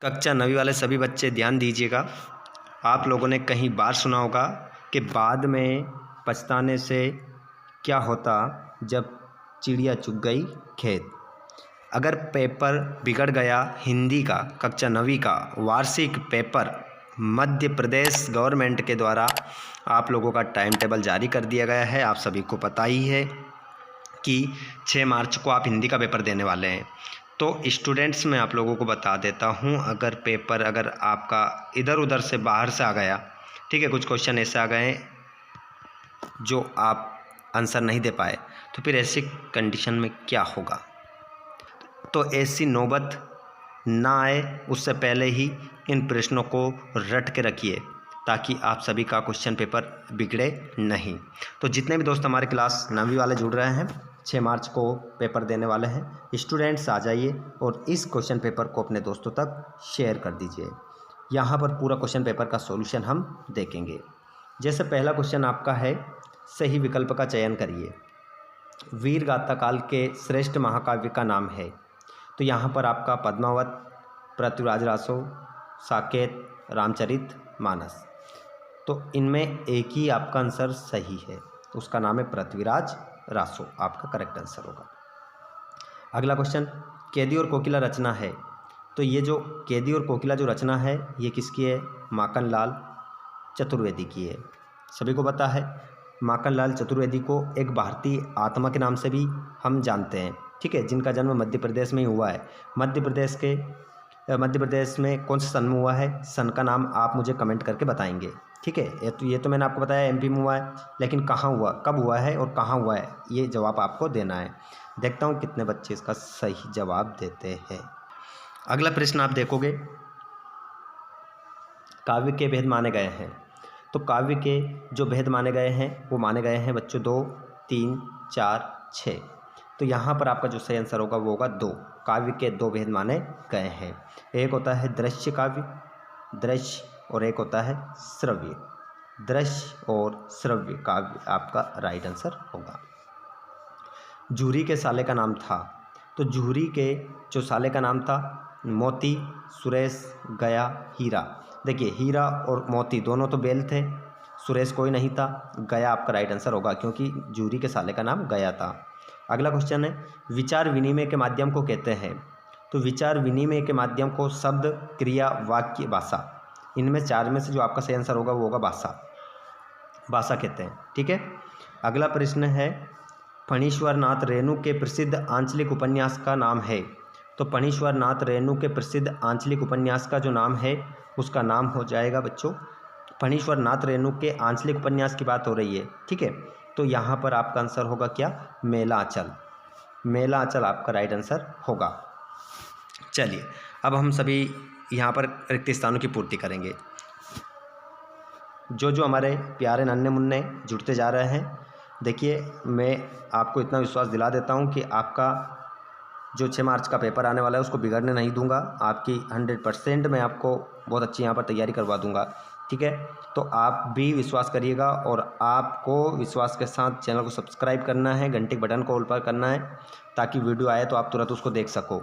कक्षा 9वीं वाले सभी बच्चे ध्यान दीजिएगा। आप लोगों ने कहीं बार सुना होगा कि बाद में पछताने से क्या होता जब चिड़िया चुग गई खेत। अगर पेपर बिगड़ गया हिंदी का कक्षा 9वीं का वार्षिक पेपर मध्य प्रदेश गवर्नमेंट के द्वारा आप लोगों का टाइम टेबल जारी कर दिया गया है। आप सभी को पता ही है कि 6 मार्च को आप हिंदी का पेपर देने वाले हैं। तो स्टूडेंट्स मैं आप लोगों को बता देता हूं, अगर पेपर अगर आपका इधर उधर से बाहर से आ गया, ठीक है, कुछ क्वेश्चन ऐसे आ गए जो आप आंसर नहीं दे पाए, तो फिर ऐसी कंडीशन में क्या होगा। तो ऐसी नौबत ना आए उससे पहले ही इन प्रश्नों को रट के रखिए ताकि आप सभी का क्वेश्चन पेपर बिगड़े नहीं। तो जितने भी दोस्त हमारे क्लास 9वीं वाले जुड़ रहे हैं, 6 मार्च को पेपर देने वाले हैं, स्टूडेंट्स आ जाइए और इस क्वेश्चन पेपर को अपने दोस्तों तक शेयर कर दीजिए। यहाँ पर पूरा क्वेश्चन पेपर का सॉल्यूशन हम देखेंगे। जैसे पहला क्वेश्चन आपका है, सही विकल्प का चयन करिए। वीर गाथा काल के श्रेष्ठ महाकाव्य का नाम है। तो यहाँ पर आपका पद्मावत, पृथ्वीराज रासो, साकेत, रामचरित मानस। तो इनमें एक ही आपका आंसर सही है, उसका नाम है पृथ्वीराज रासो, आपका करेक्ट आंसर होगा। अगला क्वेश्चन, कैदी और कोकिला रचना है। तो ये जो कैदी और कोकिला जो रचना है ये किसकी है? माखनलाल चतुर्वेदी की है। सभी को पता है माखनलाल चतुर्वेदी को एक भारतीय आत्मा के नाम से भी हम जानते हैं, ठीक है, जिनका जन्म मध्य प्रदेश में ही हुआ है। मध्य प्रदेश में कौन से सन में हुआ है, सन का नाम आप मुझे कमेंट करके बताएंगे, ठीक है। ये तो मैंने आपको बताया एमपी में हुआ है, लेकिन कहाँ हुआ, कब हुआ है और कहाँ हुआ है, ये जवाब आपको देना है। देखता हूँ कितने बच्चे इसका सही जवाब देते हैं। अगला प्रश्न आप देखोगे, काव्य के भेद माने गए हैं। तो काव्य के जो भेद माने गए हैं वो माने गए हैं बच्चों 2, 3, 4, 6। तो यहाँ पर आपका जो सही आंसर होगा वो होगा 2। काव्य के 2 भेद माने गए हैं। एक होता है दृश्य काव्य, दृश्य, और एक होता है श्रव्य। दृश्य और श्रव्य काव्य आपका राइट आंसर होगा। जूरी के साले का नाम था। तो जूरी के जो साले का नाम था, मोती, सुरेश, गया, हीरा। देखिए हीरा और मोती दोनों तो बैल थे, सुरेश कोई नहीं था, गया आपका राइट आंसर होगा क्योंकि जूरी के साले का नाम गया था। अगला क्वेश्चन है, विचार विनिमय के माध्यम को कहते हैं। तो विचार विनिमय के माध्यम को शब्द, क्रिया, वाक्य, भाषा, इनमें 4 में से जो आपका सही आंसर होगा वो होगा भाषा। भाषा कहते हैं, ठीक है। अगला प्रश्न है, फणीश्वर नाथ रेणु के प्रसिद्ध आंचलिक उपन्यास का नाम है। तो फणीश्वर नाथ रेणु के प्रसिद्ध आंचलिक उपन्यास का जो नाम है उसका नाम हो जाएगा बच्चों, फणीश्वर नाथ रेणु के आंचलिक उपन्यास की बात हो रही है, ठीक है। तो यहाँ पर आपका आंसर होगा क्या? मेला आंचल। मेला आंचल आपका राइट आंसर होगा। चलिए अब हम सभी यहाँ पर रिक्त स्थानों की पूर्ति करेंगे। जो हमारे प्यारे नन्हे मुन्ने जुड़ते जा रहे हैं, देखिए मैं आपको इतना विश्वास दिला देता हूँ कि आपका जो 6 मार्च का पेपर आने वाला है उसको बिगड़ने नहीं दूंगा। आपकी 100% मैं आपको बहुत अच्छी यहाँ पर तैयारी करवा दूंगा, ठीक है। तो आप भी विश्वास करिएगा और आपको विश्वास के साथ चैनल को सब्सक्राइब करना है, घंटे के बटन को ऑल पर करना है ताकि वीडियो आए तो आप तुरंत उसको देख सको,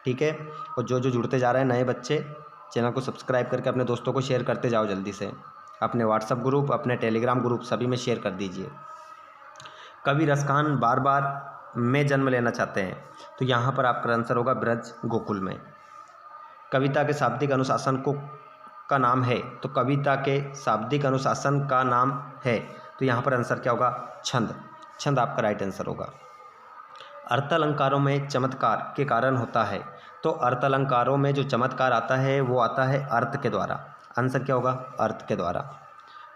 ठीक है। और जो जुड़ते जा रहे हैं नए बच्चे, चैनल को सब्सक्राइब करके अपने दोस्तों को शेयर करते जाओ जल्दी से। अपने व्हाट्सएप ग्रुप, अपने टेलीग्राम ग्रुप सभी में शेयर कर दीजिए। कवि रसखान बार बार में जन्म लेना चाहते हैं। तो यहाँ पर आपका आंसर होगा ब्रज गोकुल में। कविता के शाब्दिक अनुशासन को का नाम है। तो कविता के शाब्दिक अनुशासन का नाम है, तो यहाँ पर आंसर क्या होगा? छंद। छंद आपका राइट आंसर होगा। अर्थालंकारों में चमत्कार के कारण होता है। तो अर्थालंकारों में जो चमत्कार आता है वो आता है अर्थ के द्वारा। आंसर क्या होगा? अर्थ के द्वारा।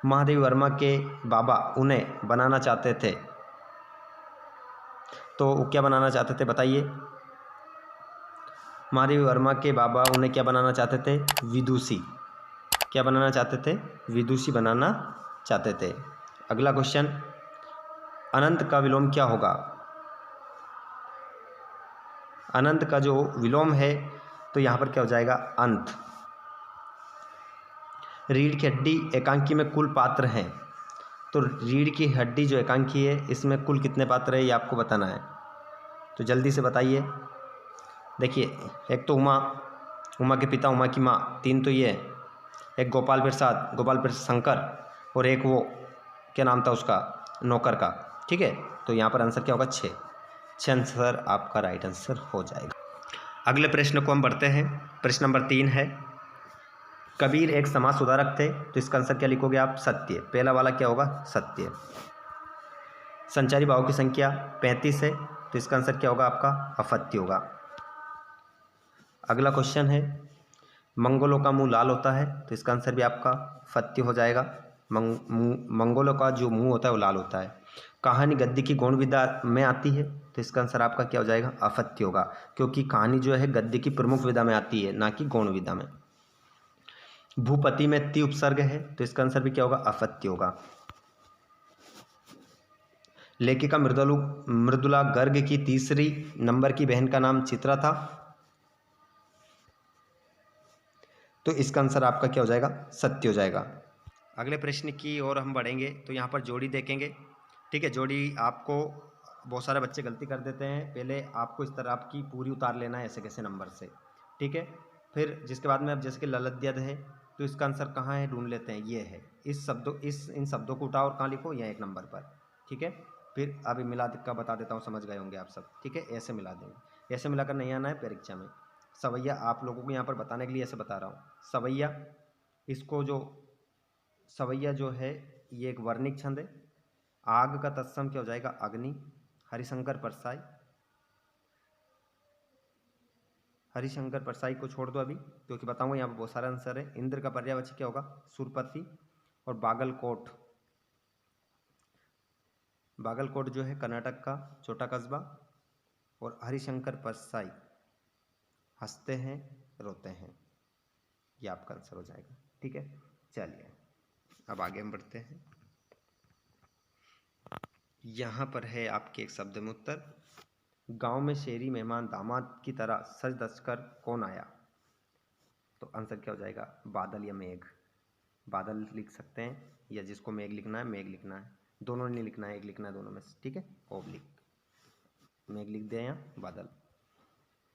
महादेवी वर्मा के बाबा उन्हें बनाना चाहते थे, तो वो क्या बनाना चाहते थे बताइए? महादेवी वर्मा के बाबा उन्हें क्या बनाना चाहते थे? विदुषी। क्या बनाना चाहते थे? विदुषी बनाना चाहते थे। अगला क्वेश्चन, अनंत का विलोम क्या होगा? अनंत का जो विलोम है तो यहाँ पर क्या हो जाएगा? अंत। रीढ़ की हड्डी एकांकी में कुल पात्र हैं। तो रीढ़ की हड्डी जो एकांकी है इसमें कुल कितने पात्र है ये आपको बताना है, तो जल्दी से बताइए। देखिए एक तो उमा, उमा के पिता, उमा की माँ, 3 तो ये है। एक गोपाल प्रसाद, गोपाल प्रसाद शंकर, और एक वो क्या नाम था उसका, नौकर का। ठीक है, तो यहाँ पर आंसर क्या होगा, 6। 6 आंसर आपका राइट आंसर हो जाएगा। अगले प्रश्न को हम बढ़ते हैं। प्रश्न नंबर 3 है, कबीर एक समाज सुधारक थे, तो इसका आंसर क्या लिखोगे आप, सत्य। पहला वाला क्या होगा, सत्य। संचारी भावों की संख्या 35 है, तो इसका आंसर क्या होगा आपका, अफत्य होगा। अगला क्वेश्चन है, मंगोलों का मुंह लाल होता है, तो इसका आंसर भी आपका फत्य हो जाएगा। मंगोलों का जो मुंह होता है वो लाल होता है। कहानी गद्य की गौण विधा में आती है, तो इसका आंसर आपका क्या हो जाएगा, अफत्य होगा, क्योंकि कहानी जो है गद्य की प्रमुख विधा में आती है, ना कि गौण विधा में। भूपति में ति उपसर्ग है, तो इसका आंसर भी क्या होगा, अफत्य होगा। लेखिका मृदुला गर्ग की तीसरी नंबर की बहन का नाम चित्रा था, तो इसका आंसर आपका क्या हो जाएगा, सत्य हो जाएगा। अगले प्रश्न की ओर हम बढ़ेंगे, तो यहाँ पर जोड़ी देखेंगे। ठीक है, जोड़ी आपको बहुत सारे बच्चे गलती कर देते हैं, पहले आपको इस तरह आपकी पूरी उतार लेना है ऐसे कैसे नंबर से। ठीक है, फिर जिसके बाद में अब जैसे कि ललद्यद है, तो इसका आंसर कहाँ है ढूंढ लेते हैं, ये है। इन शब्दों को उठाओ और कहाँ लिखो, यहाँ एक नंबर पर। ठीक है, फिर अभी मिला का बता देता हूँ, समझ गए होंगे आप सब। ठीक है, ऐसे मिला देंगे, ऐसे मिलाकर नहीं आना है परीक्षा में। सवैया आप लोगों को यहाँ पर बताने के लिए ऐसे बता रहा हूँ। सवैया, इसको जो सवैया जो है ये एक वर्णिक छंद है। आग का तत्सम क्या हो जाएगा, अग्नि। हरिशंकर परसाई, हरिशंकर परसाई को छोड़ दो अभी, क्योंकि बताऊंगा यहाँ पर बहुत सारा आंसर है। इंद्र का पर्यायवाची क्या होगा, सुरपति। और बागलकोट, बागलकोट जो है कर्नाटक का छोटा कस्बा। और हरिशंकर परसाई, हंसते हैं रोते हैं, ये आपका आंसर हो जाएगा। ठीक है, चलिए अब आगे हम बढ़ते हैं। यहाँ पर है आपके एक शब्द में उत्तर। गांव में शेरी मेहमान दामाद की तरह सज धज कर कौन आया, तो आंसर क्या हो जाएगा, बादल या मेघ। बादल लिख सकते हैं, या जिसको मेघ लिखना है मेघ लिखना है, दोनों नहीं लिखना है, एक लिखना है दोनों में से। ठीक है, ओब्लिक, मेघ लिख दिया यहाँ, बादल।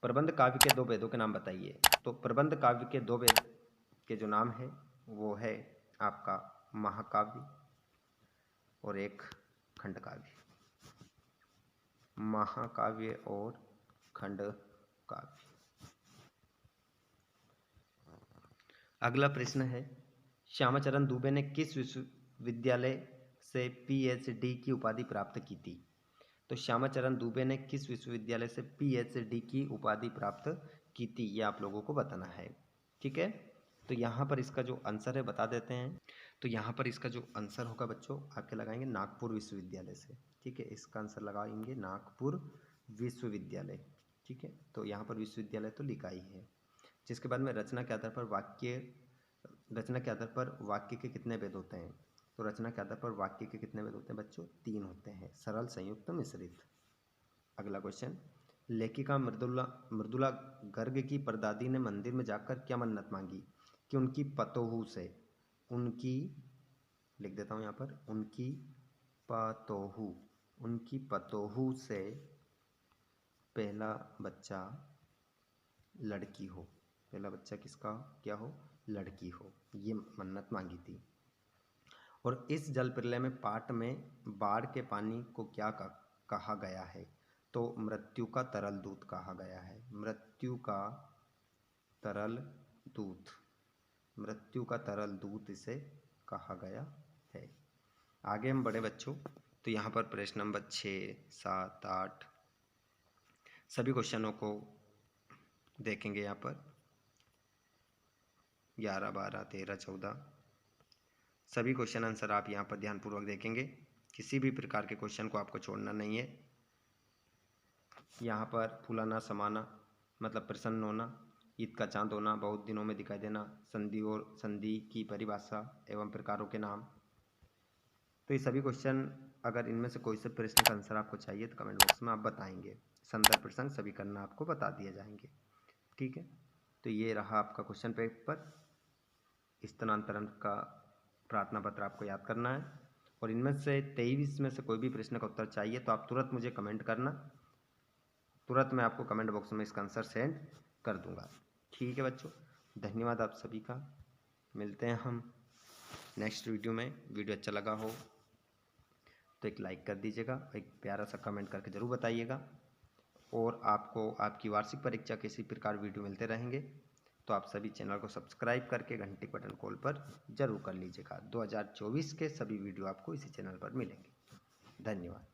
प्रबंध काव्य के 2 वेदों के नाम बताइए, तो प्रबंध काव्य के 2 वेद के जो नाम है वो है आपका महाकाव्य और एक खंड काव्य। महाकाव्य और खंड काव्य। अगला प्रश्न है, श्यामाचरण दुबे ने किस विश्वविद्यालय से पीएचडी की उपाधि प्राप्त की थी, तो श्यामाचरण दुबे ने किस विश्वविद्यालय से पीएचडी की उपाधि प्राप्त की थी, ये आप लोगों को बताना है। ठीक है, तो यहाँ पर इसका जो आंसर है बता देते हैं। तो यहाँ पर इसका जो आंसर होगा बच्चों, आपके लगाएंगे नागपुर विश्वविद्यालय से। ठीक है, इसका आंसर लगाएंगे नागपुर विश्वविद्यालय। ठीक है, तो यहाँ पर विश्वविद्यालय तो लिखा ही है। जिसके बाद में रचना के आधार पर वाक्य के कितने भेद होते हैं, तो रचना के आधार पर वाक्य के कितने भेद होते हैं बच्चों, 3 होते हैं, सरल, संयुक्त, मिश्रित। अगला क्वेश्चन, लेखिका मृदुला गर्ग की परदादी ने मंदिर में जाकर क्या मन्नत मांगी कि उनकी पतोहू से, उनकी, लिख देता हूँ यहाँ पर, उनकी पतोहू से पहला बच्चा लड़की हो, पहला बच्चा किसका क्या हो, लड़की हो, ये मन्नत मांगी थी। और इस जल प्रलय में पाठ में बाढ़ के पानी को क्या कहा गया है, तो मृत्यु का तरल दूत कहा गया है। मृत्यु का तरल दूत, मृत्यु का तरल दूत इसे कहा गया है। आगे हम बढ़े बच्चों, तो यहाँ पर प्रश्न नंबर 6, 7, 8 सभी क्वेश्चनों को देखेंगे। यहाँ पर 11, 12, 13, 14 सभी क्वेश्चन आंसर आप यहाँ पर ध्यानपूर्वक देखेंगे। किसी भी प्रकार के क्वेश्चन को आपको छोड़ना नहीं है। यहाँ पर फुलाना, समाना मतलब प्रसन्न होना, ईद का चांद होना, बहुत दिनों में दिखाई देना, संधि और संधि की परिभाषा एवं प्रकारों के नाम। तो ये सभी क्वेश्चन, अगर इनमें से कोई से प्रश्न का आंसर आपको चाहिए तो कमेंट बॉक्स में आप बताएंगे। संदर्भ प्रसंग सभी करना आपको बता दिए जाएंगे। ठीक है, तो ये रहा आपका क्वेश्चन पेपर। स्थानांतरण का प्रार्थना पत्र आपको याद करना है, और इनमें से 23 में से कोई भी प्रश्न का उत्तर चाहिए तो आप तुरंत मुझे कमेंट करना, तुरंत मैं आपको कमेंट बॉक्स में इसका आंसर सेंड कर दूंगा। ठीक है बच्चों, धन्यवाद आप सभी का। मिलते हैं हम नेक्स्ट वीडियो में। वीडियो अच्छा लगा हो तो एक लाइक कर दीजिएगा, एक प्यारा सा कमेंट करके ज़रूर बताइएगा। और आपको आपकी वार्षिक परीक्षा के इसी प्रकार वीडियो मिलते रहेंगे तो आप सभी चैनल को सब्सक्राइब करके घंटी बटन कॉल पर ज़रूर कर लीजिएगा। 2024 के सभी वीडियो आपको इसी चैनल पर मिलेंगे। धन्यवाद।